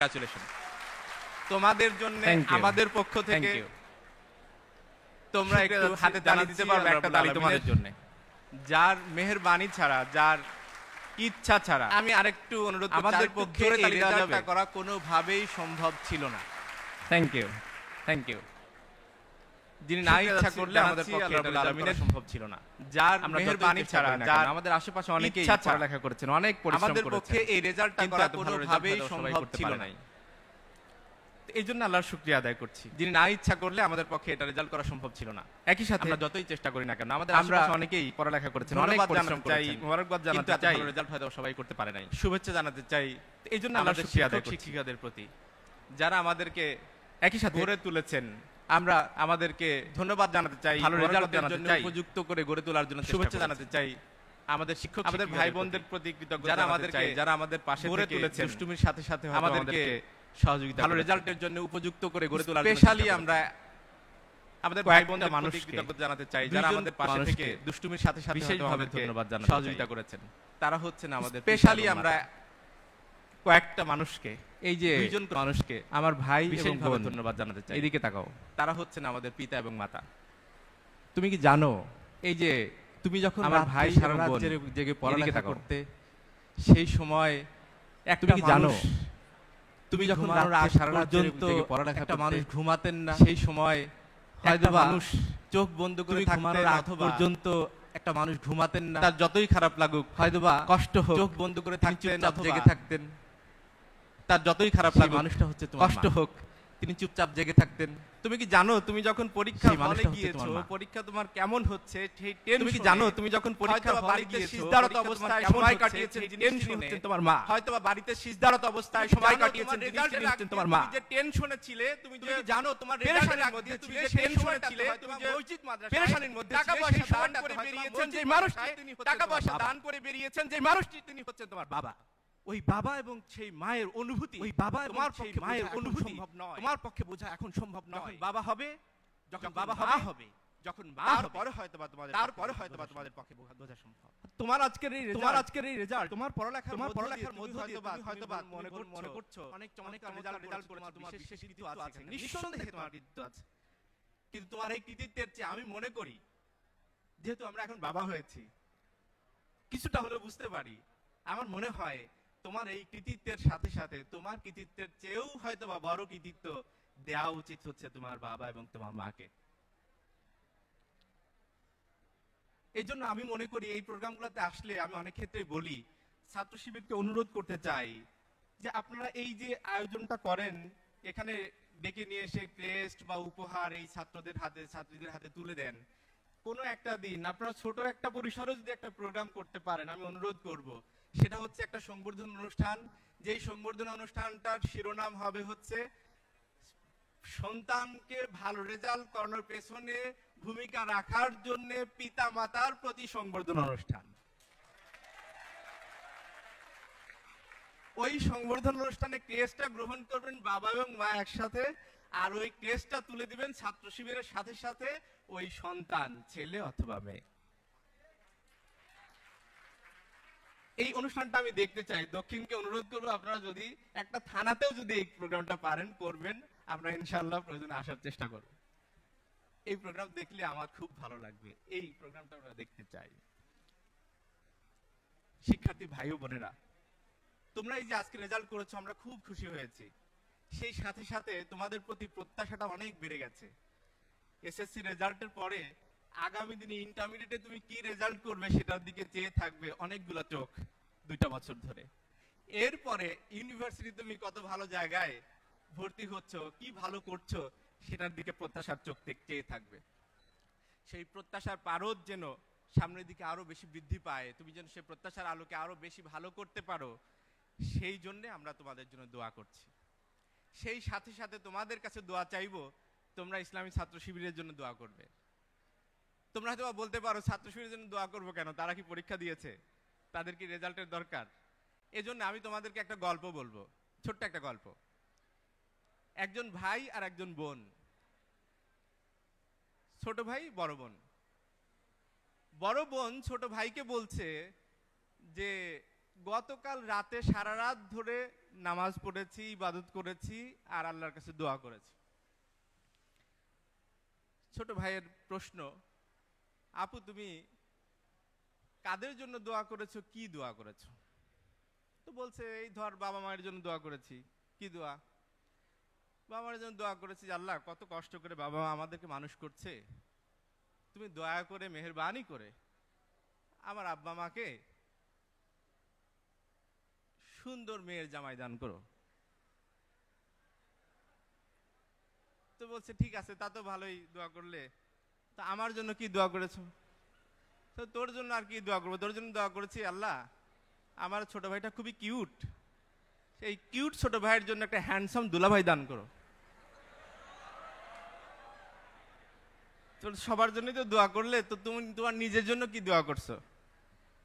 Congratulation তোমাদের জন্য আমাদের পক্ষ থেকে তোমরা একটু হাতে তালি দিতে পারবে একটা তালি তোমাদের জন্য যার মেহেরবানি ছাড়া যার ইচ্ছা ছাড়া আমি আরেকটু অনুরোধ আমাদের পক্ষে এই রেজাল্টটা করা কোনোভাবেই সম্ভব ছিল না। থ্যাংক ইউ যিনি না ইচ্ছা করলে আমাদের পক্ষে এটা রেজাল্ট সম্ভব ছিল না। যার মেহেরবানি ছাড়া যার আমাদের আশেপাশে অনেকেই ইচ্ছা ছাড়া পড়ালেখা করেছেন, অনেক পরিশ্রম আমাদের করেছেন, পক্ষে এই রেজাল্টটা করা কোনোভাবেই সম্ভব ছিল না। এই জন্য আল্লাহর শুকরিয়া আদায় করছি। যিনি না ইচ্ছা করলে আমাদের পক্ষে এটা রেজাল্ট করা সম্ভব ছিল না। একই সাথে আমরা যতই চেষ্টা করি না কেন আমাদের আমরা আশেপাশে অনেকেই পড়ালেখা করেছেন, অনেক অনেক পরিশ্রম পরিশ্রম চাই, করেছেন, মোবারকবাদ কিন্তু জানাতে এত চাই, ভালো রেজাল্ট হয়তো সবাই করতে পারে নাই। শুভেচ্ছা জানাতে চাই। এই জন্য আল্লাহর আমাদের শুকরিয়া আদায় করছি। শিক্ষিকাদের প্রতি যারা আমাদেরকে একই সাথে গড়ে তুলেছেন, আমরা আমাদেরকে ধন্যবাদ জানাতে চাই, ভালো রেজাল্ট রেজাল্টের জানাতে জন্য চাই, উপযুক্ত করে গড়ে তোলার জন্য শুভেচ্ছা জানাতে চাই। আমাদের শিক্ষক আমাদের ভাই বোনদের প্রতি কৃতজ্ঞতা যারা জানাতে আমাদেরকে চাই, যারা আমাদের পাশে গড়ে থেকে তুলেছেন, দুষ্টুমির সাথে সাথে হয়তো আমাদেরকে সহযোগিতা ভালো করেছেন। রেজাল্টের জন্য উপযুক্ত করে গড়ে তোলার জন্য স্পেশালি আমরা আমাদের ভাই কয়েকটা বোনদের মানুষকে প্রতি কৃতজ্ঞতা জানাতে চাই যারা দুইজন আমাদের পাশে মানুষকে থেকে দুষ্টুমির সাথে সাথে বিশেষভাবে হয়তো ধন্যবাদ আমাদেরকে জানাতে সহযোগিতা চাই। করেছেন। তারা হচ্ছেন আমাদের স্পেশালি পিতা এবং আমরা মাতা। কয়েকটা মানুষকে, এই যে দুইজন মানুষকে আমার ভাই এবং বিশেষভাবে বোন, ধন্যবাদ জানাতে চাই। এদিকে তাকাও। তারা হচ্ছেন আমাদের পিতা এবং মাতা। তুমি কি জানো, এই যে তুমি যখন আমার রাত্রে ভাই সারা এবং রাত বোন জেগে এদিকে পড়ালেখা তাকাও। করতে, সেই সময় তুমি কি জানো, তুমি যখন ঘুমানোর রাত আগ সারা রাত পর্যন্ত জেগে পড়ালেখা একটা করতে, মানুষ ঘুমাতেন না, সেই সময় হয়তো একটা বা মানুষ চোখ বন্ধ করে তুমি ঘুমানোর থাকতেন, আগ অথবা পর্যন্ত একটা মানুষ ঘুমাতেন না, তার যতই খারাপ লাগুক, হয়তোবা কষ্ট হোক, চোখ বন্ধ করে তিনি থাকতেন, চুপচাপ অথবা জেগে থাকতেন। তার যতই খারাপ সেই লাগুক, মানুষটা হচ্ছে তোমার কষ্ট মা। হোক, তিনি চুপচাপ জেগে থাকতেন। তুমি কি জানো, তুমি যখন পরীক্ষা সেই হলে মানুষটা হচ্ছে গিয়েছো, তোমার মা। পরীক্ষা তোমার কেমন হচ্ছে, সেই তুমি কি টেনশনে, জানো, তুমি যখন পরীক্ষা হয়তোবা হলে বাড়িতে গিয়েছো, সিজদারত পরীক্ষা তোমার অবস্থায় কেমন সময় হচ্ছে, কাটিয়েছেন, সেই যিনি জিনিসটি শুনে, হচ্ছেন তোমার মা। হয়তোবা বাড়িতে সিজদারত অবস্থায় সময় কাটিয়েছেন, যিনি রেজাল্টের হচ্ছেন আগে তোমার মা। তুমি যে টেনশনে ছিলে, তুমি তুমি কি জানো, তোমার পেরেশানির রেজাল্টের মধ্যে মধ্যে তুমি তুমি যে যে টেনশনে টেনশনে ছিলে, ছিলে, তুমি তুমি যে যে মসজিদ মাদ্রাসায় পেরেশানির মধ্যে টাকা ছিলে, পয়সা সেই দান সময়টাতে করে হয়তো বেরিয়েছেন, মসজিদ যে মাদ্রাসায় মানুষটি তিনি হচ্ছেন টাকা তোমার পয়সা বাবা। দান করে বেরিয়েছেন, যে মানুষটি তিনি হচ্ছেন তোমার বাবা। ওই বাবা এবং সেই মায়ের অনুভূতি, ওই বাবা এবং তোমার সেই পক্ষে মায়ের বোঝা এখন অনুভূতি সম্ভব নয়। তোমার পক্ষে বোঝা এখন সম্ভব যখন নয়। বাবা হবে, যখন বাবা মা হবে, যখন মা হবে, তারপরে হয়তোবা তোমাদের তারপরে পক্ষে হয়তোবা বোঝা তোমাদের সম্ভব। পক্ষে বোঝা সম্ভব। তোমার আজকের এই তোমার আজকের এই রেজাল্ট, তোমার পড়ালেখার মধ্য দিয়ে হয়তোবা তুমি মনে করছো অনেক চমৎকার রেজাল্ট করেছো, তোমার বিশেষ কৃতিত্ব আছে, নিঃসন্দেহে তোমার কৃতিত্ব আছে। কিন্তু তোমার এই কৃতিত্বের চেয়ে আমি মনে করি, যেহেতু আমরা এখন বাবা হয়েছি, কিছুটা হলেও বুঝতে পারি, আমার মনে হয় তোমার এই কৃতিত্বের সাথে সাথে তোমার কৃতিত্বের চেয়েও হয়তোবা বড় কৃতিত্ব দেওয়া উচিত হচ্ছে তোমার বাবা এবং তোমার মাকে। এই জন্য আমি মনে করি এই প্রোগ্রামগুলোতে আসলে আমি অনেক ক্ষেত্রে বলি, ছাত্র শিবিরকে অনুরোধ করতে চাই যে আপনারা এই যে আয়োজনটা করেন, এখানে ডেকে নিয়ে এসে ক্রেস্ট বা উপহার এই ছাত্রদের হাতে, ছাত্রীদের হাতে তুলে দেন। কোনো একটা দিন আপনারা ছোট একটা পরিসরে যদি একটা প্রোগ্রাম করতে পারেন, আমি অনুরোধ করব, সেটা হচ্ছে একটা সংবর্ধনা অনুষ্ঠান। যেই সংবর্ধনা অনুষ্ঠানটার শিরোনাম হবে হচ্ছে সন্তানকে ভালো রেজাল্ট করানোর পেছনে ভূমিকা রাখার জন্য পিতা মাতার প্রতি সংবর্ধনা অনুষ্ঠান। ওই সংবর্ধনা অনুষ্ঠানে ক্রেস্টটা গ্রহণ করবেন বাবা এবং মা একসাথে, আর ওই ক্রেস্টটা তুলে দিবেন ছাত্র শিবিরের সাথে সাথে ওই সন্তান, ছেলে অথবা মেয়ে। এই অনুষ্ঠানটা আমি দেখতে চাই। দক্ষিণকে অনুরোধ করবো, আপনারা যদি একটা থানাতেও যদি এই প্রোগ্রামটা পারেন করবেন, আমরা ইনশাআল্লাহ প্রয়োজনে আসার চেষ্টা করব। এই প্রোগ্রাম দেখলে আমার খুব ভালো লাগবে, এই প্রোগ্রামটা আমরা দেখতে চাই। শিক্ষার্থী ভাই ও বোনেরা, তোমরা এই যে আজকে রেজাল্ট করেছো, আমরা খুব খুশি হয়েছি। সেই সাথে সাথে তোমাদের প্রতি প্রত্যাশাটা অনেক বেড়ে গেছে। এসএসসি রেজাল্টের পরে আগামী দিনে ইন্টারমিডিয়েটে তুমি কি রেজাল্ট করবে সেটার দিকে চেয়ে থাকবে অনেকগুলো চোখ 2টা বছর ধরে। এরপরে ইউনিভার্সিটি তুমি কত ভালো জায়গায় ভর্তি হচ্ছ, কি ভালো করছো, সেটার দিকে প্রত্যাশার চোখ চেয়ে থাকবে। সেই প্রত্যাশার পারদ যেন সামনের দিকে আরো বেশি বৃদ্ধি পায়, তুমি যেন সেই প্রত্যাশার আলোকে আরো বেশি ভালো করতে পারো, সেই জন্য আমরা তোমাদের জন্য দোয়া করছি। সেই সাথে সাথে তোমাদের কাছে দোয়া চাইবো, তোমরা ইসলামী ছাত্র শিবিরের জন্য দোয়া করবে। তোমরা হয়তো বলতে পারো, ছাত্র শিবিরের জন্য দোয়া করবো কেন, তারা কি পরীক্ষা দিয়েছে, তাদের কি রেজাল্টের দরকার? এজন্য আমি তোমাদেরকে একটা গল্প বলবো, ছোট্ট একটা গল্প। একজন ভাই আর একজন বোন, ছোট ভাই বড় বোন। বড় বোন ছোট ভাইকে বলছে যে গতকাল রাতে সারা রাত ধরে নামাজ পড়েছি, ইবাদত করেছি আর আল্লাহর কাছে দোয়া করেছি। ছোট ভাইয়ের প্রশ্ন, আপু তুমি কাদের জন্য দোয়া করেছো, কি দোয়া করেছো? তো বলছে এই ধর বাবা মায়ের জন্য দোয়া করেছি। কি দোয়া? বাবা মায়ের জন্য দোয়া করেছি যে আল্লাহ কত কষ্ট করে বাবা মা আমাদেরকে মানুষ করছে, তুমি দয়া করে মেহেরবানি করে আমার আব্বা মাকে সুন্দর মেয়ের জামাই দান করো। তো বলছে ঠিক আছে, তা তো ভালোই দোয়া করলে, তা আমার জন্য কি দোয়া করেছো? তো তোর জন্য আর কি দোয়া করবো, তোর জন্য দোয়া করেছি আল্লাহ আমার ছোট ভাইটা খুবই কিউট, সেই কিউট ছোট ভাইয়ের জন্য একটা হ্যান্ডসাম দুলাভাই দান করো। তোর সবার জন্যই তো দোয়া করলে, তো তুমি তোমার নিজের জন্য কি দোয়া করছো?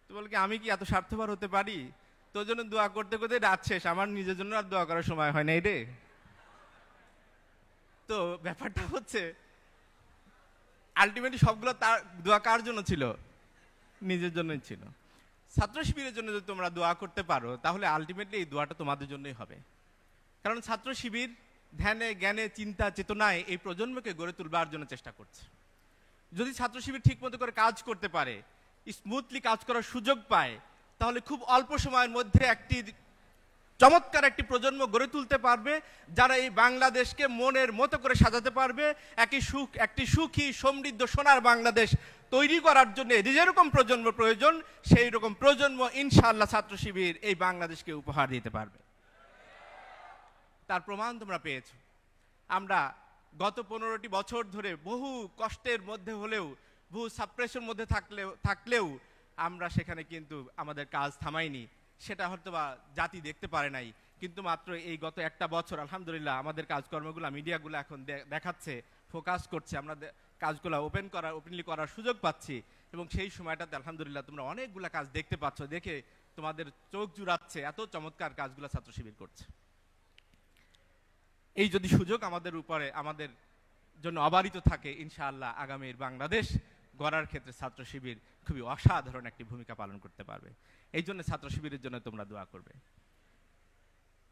তো বল কি আমি কি এত স্বার্থপর হতে পারি? তোর জন্য দোয়া করতে করতে রাত শেষ, আমার নিজের জন্য আর দোয়া করার সময় হয় নাই রে। তো ব্যাপারটা হচ্ছে আলটিমেটলি সবগুলো তার দোয়া কার জন্য ছিল? নিজের জন্যই ছিল। ছাত্র শিবিরের জন্য যদি তোমরা দোয়া করতে পারো তাহলে আলটিমেটলি এই দোয়াটা তোমাদের জন্যই হবে। কারণ ছাত্র শিবির ধ্যানে জ্ঞানে চিন্তা চেতনায় এই প্রজন্মকে গড়ে তুলবার জন্য চেষ্টা করছে। যদি ছাত্র শিবির ঠিক মতো করে কাজ করতে পারে, স্মুথলি কাজ করার সুযোগ পায়, তাহলে খুব অল্প সময়ের মধ্যে একটি চমৎকার একটি প্রজন্ম গড়ে তুলতে পারবে, যারা এই বাংলাদেশকে মনের মতো করে সাজাতে পারবে, একটি সুখী সমৃদ্ধ সোনার বাংলাদেশ তৈরি করার জন্য যেরকম প্রজন্ম প্রয়োজন, সেই রকম প্রজন্ম ইনশাআল্লাহ ছাত্র শিবির এই বাংলাদেশকে উপহার দিতে পারবে। তার প্রমাণ তোমরা পেয়েছো। আমরা গত 15টি বছর ধরে বহু কষ্টের মধ্যে হলেও, বহু সাপ্রেশন মধ্যে থাকলেও আমরা সেখানে কিন্তু আমাদের কাজ থামাইনি। সেটা হয়তো বা জাতি দেখতে পারে নাই, কিন্তু মাত্র এই গত একটা বছর আলহামদুলিল্লাহ আমাদের কাজকর্মগুলো মিডিয়াগুলো এখন দেখাচ্ছে, ফোকাস করছে, আমরা কাজগুলো ওপেনলি করার সুযোগ পাচ্ছি। এবং সেই সময়টাতে আলহামদুলিল্লাহ তোমরা অনেকগুলো কাজ দেখতে পাচ্ছ, দেখে তোমাদের চোখ জুড়াচ্ছে, এত চমৎকার কাজগুলো ছাত্র শিবির করছে। এই যদি সুযোগ আমাদের উপরে আমাদের জন্য অবারিত থাকে, ইনশাআল্লাহ আগামীর বাংলাদেশ গড়ার ক্ষেত্রে ছাত্র শিবির খুবই অসাধারণ একটি ভূমিকা পালন করতে পারবে। এই জন্য ছাত্র শিবিরের জন্য তোমরা দোয়া করবে।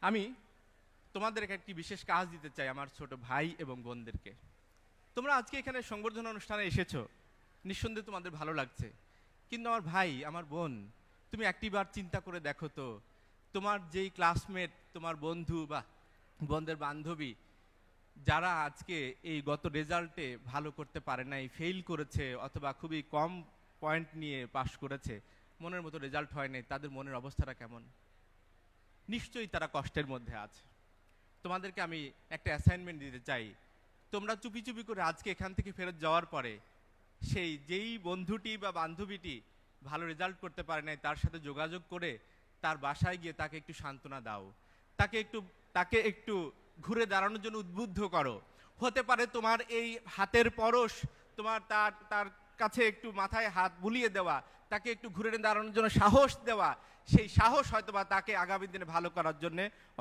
আমি তোমাদেরকে একটি বিশেষ কাজ দিতে চাই, আমার ছোট ভাই এবং বোনদেরকে। তোমরা আজকে এখানে সংবর্ধনা অনুষ্ঠানে এসেছো, নিঃসন্দেহে তোমাদের ভালো লাগছে, কিন্তু আমার ভাই আমার বোন, তুমি একটিবার চিন্তা করে দেখো তো, তোমার যেই ক্লাসমেট, তোমার বন্ধু বা বন্ধের বান্ধবী যারা আজকে এই গত রেজাল্টে ভালো করতে পারে নাই, ফেল করেছে অথবা খুবই কম পয়েন্ট নিয়ে পাশ করেছে, মনের মতো রেজাল্ট হয় নাই, তাদের মনের অবস্থাটা কেমন? নিশ্চয়ই তারা কষ্টের মধ্যে আছে। তোমাদেরকে আমি একটা অ্যাসাইনমেন্ট দিতে চাই, তোমরা চুপি চুপি করে আজকে এখান থেকে ফেরত যাওয়ার পরে যেই বন্ধুটি বা বান্ধবীটি ভালো রেজাল্ট করতে পারে নাই, তার সাথে যোগাযোগ করে তার বাসায় গিয়ে তাকে একটু সান্ত্বনা দাও, তাকে একটু ঘুরে দাঁড়ানোর জন্য উদ্বুদ্ধ করো। হতে পারে তোমার এই হাতের পরশ, তোমার তার কাছে একটু মাথায় হাত বুলিয়ে দেওয়া, তাকে একটু ঘুরে দাঁড়ানোর জন্য সাহস দেওয়া, সেই সাহস হয়তোবা তাকে আগামী দিনে ভালো করার জন্য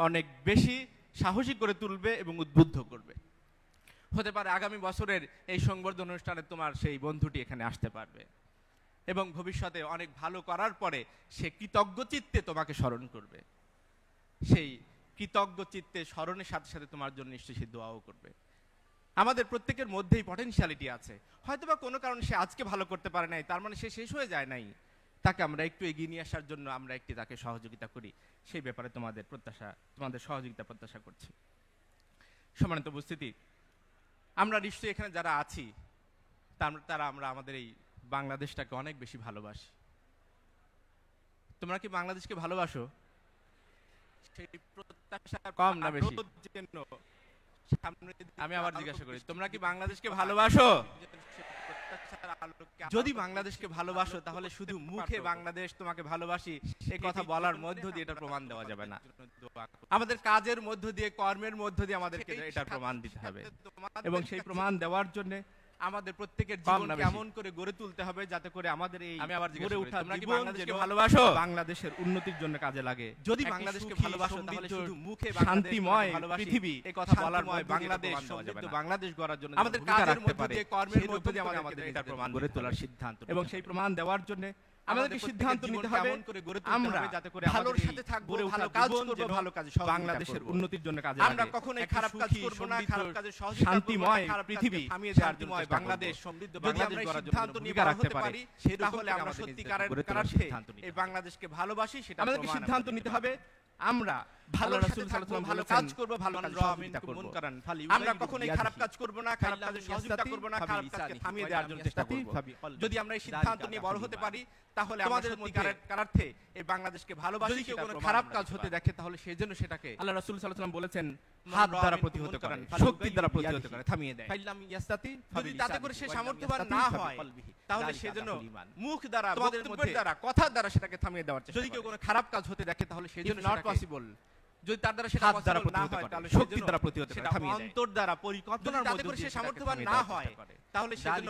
অনেক বেশি সাহসী করে তুলবে এবং উদ্বুদ্ধ করবে। হতে পারে আগামী বছরের এই সংবর্ধনা অনুষ্ঠানে তোমার সেই বন্ধুটি এখানে আসতে পারবে এবং ভবিষ্যতে অনেক ভালো করার পরে সে কৃতজ্ঞ চিত্তে তোমাকে স্মরণ করবে। সেই কৃতজ্ঞ চিত্তে স্মরণের সাথে সাথে তোমার জন্য নিশ্চয়ই দোয়াও করবে। আমাদের প্রত্যেকের মধ্যেই পটেনশিয়ালিটি আছে, হয়তোবা কোনো কারণে সে আজকে ভালো করতে পারে নাই, তার মানে সে শেষ হয়ে যায় নাই। তাকে আমরা একটু এগিয়ে নিয়ে আসার জন্য আমরা তাকে সহযোগিতা করি, সেই ব্যাপারে তোমাদের সহযোগিতা প্রত্যাশা করছি। সম্মানিত উপস্থিতি, আমরা নিশ্চয়ই এখানে যারা আছি তারা আমরা আমাদের এই বাংলাদেশটাকে অনেক বেশি ভালোবাসি। তোমরা কি বাংলাদেশকে ভালোবাসো? সেই প্রত্যাশা কম না বেশি? আমি আবার জিজ্ঞাসা করি, তোমরা কি বাংলাদেশকে ভালোবাসো? যদি বাংলাদেশকে ভালোবাসো তাহলে শুধু মুখে বাংলাদেশ তোমাকে ভালোবাসি এই কথা বলার মধ্য দিয়ে এটা প্রমাণ দেওয়া যাবে না। আমাদের কাজের মধ্য দিয়ে, কর্মের মধ্য দিয়ে আমাদেরকে এটার প্রমাণ দিতে হবে এবং সেই প্রমাণ দেওয়ার জন্য আমাদের প্রত্যেকের জীবন কেমন করে গড়ে তুলতে হবে যাতে করে আমাদের এই গড়ে ওঠা বাংলাদেশকে ভালোবাসো, বাংলাদেশের উন্নতির জন্য কাজে লাগে। যদি বাংলাদেশকে ভালোবাসো তাহলে শুধু মুখে শান্তিময় পৃথিবী এই কথা বলার ময় বাংলাদেশ, সমৃদ্ধ বাংলাদেশ গড়ার জন্য আমাদের কাজের মধ্যে দিয়ে, কর্মের মধ্যে দিয়ে আমাদের এটা প্রমাণ গড়ে তোলার সিদ্ধান্ত এবং সেই প্রমাণ দেওয়ার জন্য আমাদেরকে সিদ্ধান্ত নিতে হবে আমরা ভালোর সাথে থাকবো, ভালো কাজ করব, ভালো কাজে বাংলাদেশের উন্নতির জন্য কাজে আমরা কখনোই খারাপ কাজ করব না, খারাপ কাজে শান্তিময় পৃথিবী থামিয়ে দেওয়ার জন্য বাংলাদেশ সমৃদ্ধ বাংলাদেশ গড়ার জন্য সিদ্ধান্ত নিয়ে রাখতে পারি, তাহলে আমরা সত্যিকারের এই বাংলাদেশকে ভালোবাসি, সেটা আমাদেরকে সিদ্ধান্ত নিতে হবে আমরা ভালো রাসূল সাল্লাল্লাহু আলাইহি ওয়াসাল্লাম ভালো কাজ করব, ভালো কাজ সহযোগিতা করব। আমরা কখনোই খারাপ কাজ করব না, খারাপ কাজে সহযোগিতা করব না, খারাপ কাজকে থামিয়ে দেওয়ার জন্য চেষ্টা করব। যদি আমরা এই সিদ্ধান্ত নিয়ে বড় হতে পারি, তাহলে আমাদের সত্যিকারার্থে এই বাংলাদেশকে ভালোবাসি। যদি কেউ কোনো খারাপ কাজ হতে দেখে, তাহলে সেজন্য সেটাকে আল্লাহ রাসূল সাল্লাল্লাহু আলাইহি ওয়াসাল্লাম বলেছেন হাত দ্বারা প্রতিহত করেন, শক্তির দ্বারা প্রতিহত করে থামিয়ে দেয়। যদি তাতে করে সে সামর্থ্যবান না হয়, তাহলে সেজন্য মুখ দ্বারা, বক্তব্যের দ্বারা, কথার দ্বারা সেটাকে থামিয়ে দেওয়ার চেষ্টা করে। যদি কেউ কোনো খারাপ কাজ হতে দেখে, তাহলে সেজন্য নট পসিবল। যদি তার দ্বারা সেটা পসিবল না হয়, তাহলে শক্তির দ্বারা প্রতিহত করে থামিয়ে দেয়। অন্তর দ্বারা পরিকল্পনার মধ্যে দিয়ে সে সামর্থ্যবান না হয়, তাহলে সেজন্য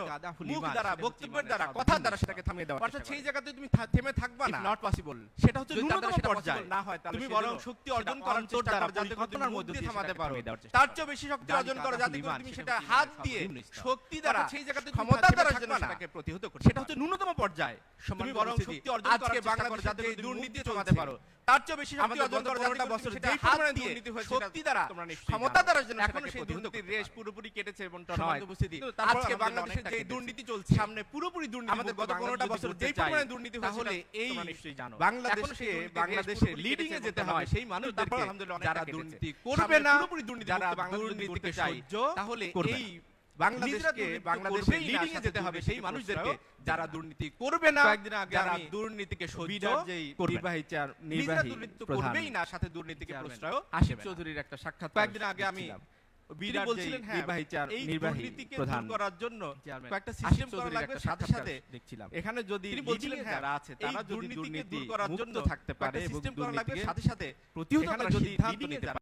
মুখ দ্বারা, বক্তব্যের দ্বারা, কথার দ্বারা সেটাকে থামিয়ে দেওয়ার চেষ্টা করে। অর্থাৎ সেই জায়গাতে তুমি থেমে থাকবা না, নট পসিবল। সেটা হচ্ছে ন্যূনতম পর্যায়ে না হয়, তাহলে তুমি বরং শক্তি অর্জন করার চেষ্টা করো, যাতে পরিকল্পনার মধ্যে দিয়ে থামাতে পারো। তার চেয়ে বেশি শক্তি অর্জন করো, যাতে করে তুমি সেটা হাত দিয়ে, শক্তি দ্বারা, সেই জায়গাতে ক্ষমতা দ্বারা সেটাকে প্রতিহত করো। সেটা হচ্ছে ন্যূনতম পর্যায়ে। তুমি বরং শক্তি অর্জন করার চেষ্টা করো, যাতে করে দুর্নীতি থামাতে পারো। তার চেয়ে বেশি শক্তি অর্জন করো, যাতে বছর যেই পরিমাণে দুর্নীতি হয়েছে, শক্তি দ্বারা, ক্ষমতা দ্বারা যেন এখনো সেই দুর্নীতির রেশ পুরোপুরি কেটেছে এবং নয় উপস্থিতি। আজকে বাংলাদেশে যে দুর্নীতি চলছে, সামনে পুরোপুরি দুর্নীতি, আমাদের গত 15টা বছর যেই পরিমাণে দুর্নীতি হয়েছে, তাহলে এই বাংলাদেশে লিডিং এ যেতে হবে সেই মানুষদেরকে যারা দুর্নীতি করবে না, যারা দুর্নীতিকে সহ্য, তাহলে এই বাংলাদেশে লিডিং এ যেতে হবে সেই মানুষদেরকে যারা দুর্নীতি করবে না, যারা দুর্নীতিকে সহ্য করবেই না, সাথে দুর্নীতিকে প্রশ্রয়। আশিফ চৌধুরীর একটা সাক্ষাৎ কয়েকদিন আগে আমি বলছিলেন, এই দুর্নীতিকে দূর করার জন্য কয়েকটা সিস্টেম করা লাগবে, সাথে সাথে দেখছিলাম এখানে যদি বলছিলেন যারা আছে তারা যদি দুর্নীতিকে দূর করার জন্য থাকতে পারে, সিস্টেম করা লাগবে, সাথে সাথে প্রতিহত করার সিদ্ধান্ত নিতে পারে।